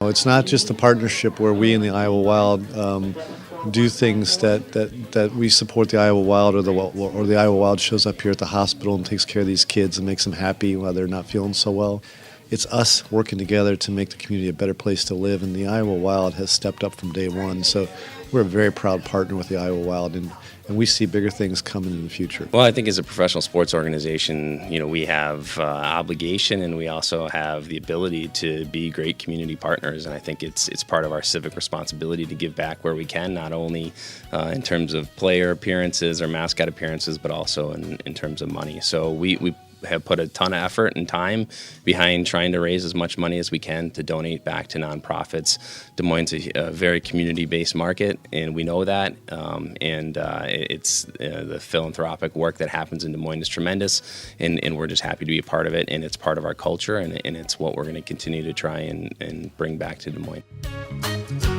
It's not just a partnership where we in the Iowa Wild do things that we support the Iowa Wild, or the Iowa Wild shows up here at the hospital and takes care of these kids and makes them happy while they're not feeling so well. It's us working together to make the community a better place to live, and the Iowa Wild has stepped up from day one. So we're a very proud partner with the Iowa Wild, and we see bigger things coming in the future. Well, I think as a professional sports organization, we have obligation, and we also have the ability to be great community partners. And I think it's part of our civic responsibility to give back where we can, not only in terms of player appearances or mascot appearances, but also in terms of money. So we have put a ton of effort and time behind trying to raise as much money as we can to donate back to nonprofits. Des Moines is a very community-based market, and we know that. It's the philanthropic work that happens in Des Moines is tremendous, and we're just happy to be a part of it. And it's part of our culture, and it's what we're going to continue to try and bring back to Des Moines.